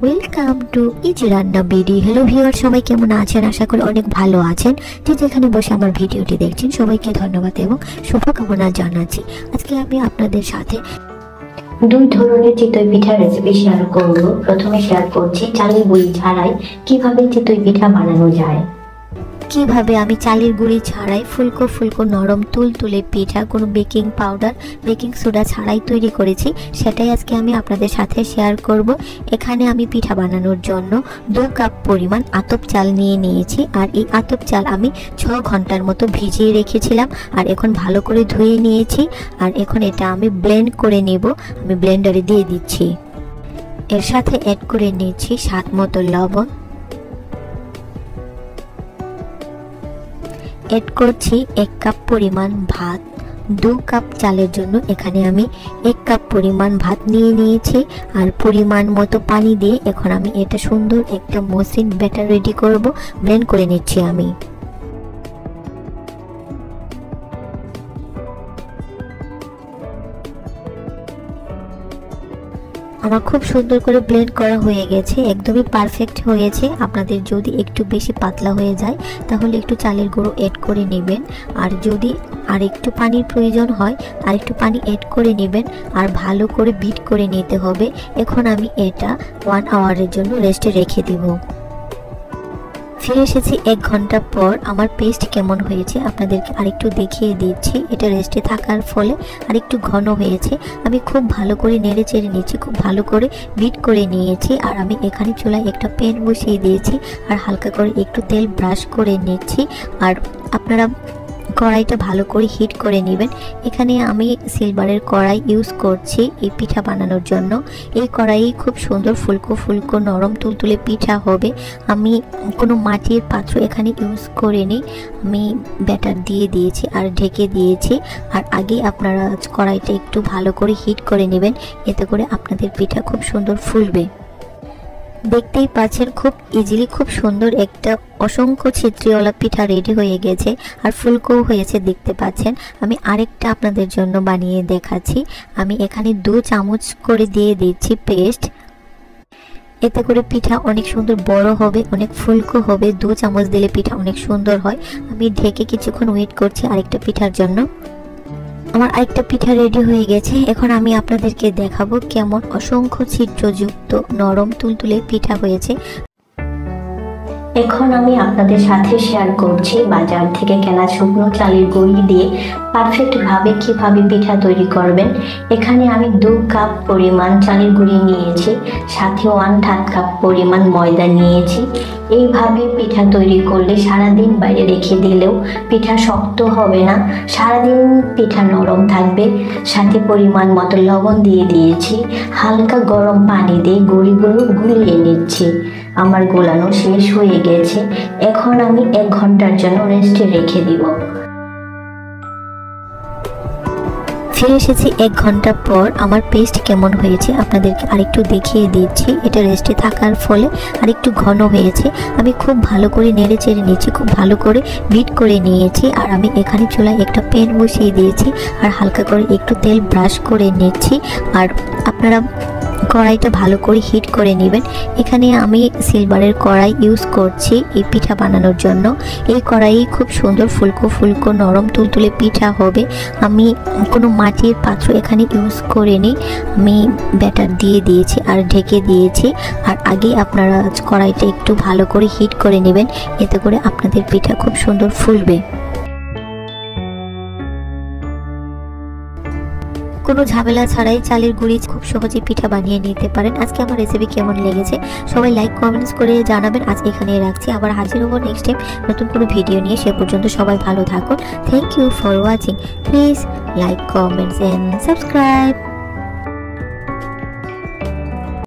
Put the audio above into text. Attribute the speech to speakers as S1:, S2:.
S1: Welcome to easy রান্না BD. Hello viewer, সবাই কেমন আছেন? আশা করি অনেক ভালো আছেন। যে যেখানে বসে আমার ভিডিওটি দেখছেন সবাইকে ধন্যবাদ এবং শুভকামনা জানাচ্ছি। আজকে আমি আপনাদের সাথে দুই ধরনের চিতই পিঠার রেসিপি শেয়ার করব। প্রথমে শেয়ার করছি চালের গুঁড়ি ছাড়াই কিভাবে চিতই পিঠা বানানো যায়। কিভাবে আমি চালের গুঁড়ি ছাড়াই ফুলকো ফুলকো নরম তুলতুলে পিঠা কোনো বেকিং পাউডার বেকিং সোডা ছাড়াই তৈরি করেছি, সেটাই আজকে আমি আপনাদের সাথে শেয়ার করব। এখানে আমি পিঠা বানানোর জন্য 2 কাপ পরিমাণ আতপ চাল নিয়ে নিয়েছি। আর এই আতপ চাল আমি 6 ঘন্টার মতো ভিজিয়ে রেখেছিলাম। আর এখন ভালো করে ধুয়ে নিয়েছি। আর এখন এটা আমি ব্লেন্ড করে নেব। আমি ব্লেন্ডারে দিয়ে দিচ্ছি। এর সাথে অ্যাড করে নিয়েছি স্বাদ মতো লবণ, এড করছি 1 কাপ পরিমাণ ভাত। 2 কাপ চালের জন্য এখানে আমি 1 কাপ পরিমাণ ভাত নিয়ে নিয়েছি। আর পরিমাণ মতো পানি দিয়ে এখন আমি এটা সুন্দর একটা মসৃণ ব্যাটার রেডি করব। ব্লেন্ড করে নিচ্ছি আমি। আমার খুব সুন্দর করে ব্লেন্ড করা হয়ে গেছে, একদমই পারফেক্ট হয়েছে। আপনাদের যদি একটু বেশি পাতলা হয়ে যায় তাহলে একটু চালের গুঁড়ো এড করে নেবেন। আর যদি আর একটু পানির প্রয়োজন হয় আর একটু পানি এড করে নেবেন। আর ভালো করে বিট করে নিতে হবে। এখন আমি এটা 1 আওয়ারের জন্য রেস্টে রেখে দিব। ফিরে এসেছি 1 ঘন্টা পর। আমার পেস্ট কেমন হয়েছে আপনাদেরকে আরেকটু দেখিয়ে দিচ্ছি। এটা রেস্টে থাকার ফলে আরেকটু ঘন হয়েছে। আমি খুব ভালো করে নেড়ে চেড়ে নিয়েছি, খুব ভালো করে বিট করে নিয়েছি। আর আমি এখানে চুলায় একটা প্যান বসিয়ে দিয়েছি আর হালকা করে একটু তেল ব্রাশ করে নিচ্ছি। আর আপনারা কড়াইটা ভালো করে হিট করে নেবেন। এখানে আমি সিলভারের কড়াই ইউজ করছি এই পিঠা বানানোর জন্য। এই কড়াই খুব সুন্দর ফুলকো ফুলকো নরম তুলতুলে পিঠা হবে। আমি কোনো মাটির পাত্র এখানে ইউজ করিনি। আমি ব্যাটার দিয়ে দিয়েছি আর ঢেকে দিয়েছি। আর আগে আপনারা কড়াইটা একটু ভালো করে হিট করে নেবেন, এতে করে আপনাদের পিঠা খুব সুন্দর ফুলবে। দেখতেই পাচ্ছেন খুব ইজিলি খুব সুন্দর একটা অসংখ্য ছিদ্রিওয়ালা পিঠা রেডি হয়ে গেছে। আর ফুলকো হয়েছে দেখতে পাচ্ছেন। আমি আরেকটা আপনাদের জন্য বানিয়ে দেখাচ্ছি। আমি এখানে 2 চামচ করে দিয়ে দিচ্ছি পেস্ট। এতে করে পিঠা অনেক সুন্দর বড় হবে, অনেক ফুলকো হবে। 2 চামচ দিলে পিঠা অনেক সুন্দর হয়। আমি ঢেকে কিছুক্ষণ ওয়েট করছি আরেকটা পিঠার জন্য। আমার আরেকটা পিঠা রেডি হয়ে গেছে। এখন আমি আপনাদেরকে দেখাবো কেমন অসংখ্য ছিদ্রযুক্ত নরম তুলতুলে পিঠা হয়েছে। এখন আমি আপনাদের সাথে শেয়ার করছি বাজার থেকে কেনা শুকনো চালের গুঁড়ি দিয়ে পারফেক্টভাবে কিভাবে পিঠা তৈরি করবেন। এখানে আমি 2 কাপ পরিমাণ চালের গুঁড়ি নিয়েছি, সাথে 1/2 কাপ পরিমাণ ময়দা নিয়েছি। এইভাবে পিঠা তৈরি করলে সারাদিন বাইরে রেখে দিলেও পিঠা শক্ত হবে না, সারাদিন পিঠা নরম থাকবে। সাথে পরিমাণ মতো লবণ দিয়ে দিয়েছি। হালকা গরম পানি দিয়ে গুঁড়িগুলো গুলিয়ে নিচ্ছি। আমার গোলানো শেষ হয়ে গেছে। এখন আমি 1 ঘন্টার জন্য রেস্টে রেখে দিব। ফিরে এসেছি 1 ঘন্টা পর। আমার পেস্ট কেমন হয়েছে আপনাদেরকে আরেকটু দেখিয়ে দিচ্ছি। এটা রেস্টে থাকার ফলে আরেকটু ঘন হয়েছে। আমি খুব ভালো করে নেড়ে চেড়ে নিয়েছি, খুব ভালো করে বিট করে নিয়েছি। আর আমি এখানে চুলায় একটা প্যান বসিয়ে দিয়েছি আর হালকা করে একটু তেল ব্রাশ করে নিচ্ছি। আর আপনারা কড়াইটা ভালো করে হিট করে নেবেন। এখানে আমি সিলভারের কড়াই ইউজ করছি এই পিঠা বানানোর জন্য। এই কড়াই খুব সুন্দর ফুলকো ফুলকো নরম তুলতুলে পিঠা হবে। আমি কোনো মাটির পাত্র এখানে ইউজ করিনি। আমি ব্যাটার দিয়ে দিয়েছি আর ঢেকে দিয়েছি। আর আগে আপনারা কড়াইটা একটু ভালো করে হিট করে নেবেন, এতে করে আপনাদের পিঠা খুব সুন্দর ফুলবে। কোনো ঝামেলা ছাড়াই চালের গুঁড়ি খুব সহজে পিঠা বানিয়ে নিতে পারেন। আজকে আমার রেসিপি কেমন লেগেছে সবাই লাইক কমেন্টস করে জানাবেন। আজ এখানেই রাখছি, আবার হাজির হবো নেক্সট টাইম নতুন কোনো ভিডিও নিয়ে। সে পর্যন্ত সবাই ভালো থাকুন। Thank you for watching. Please like comments and subscribe.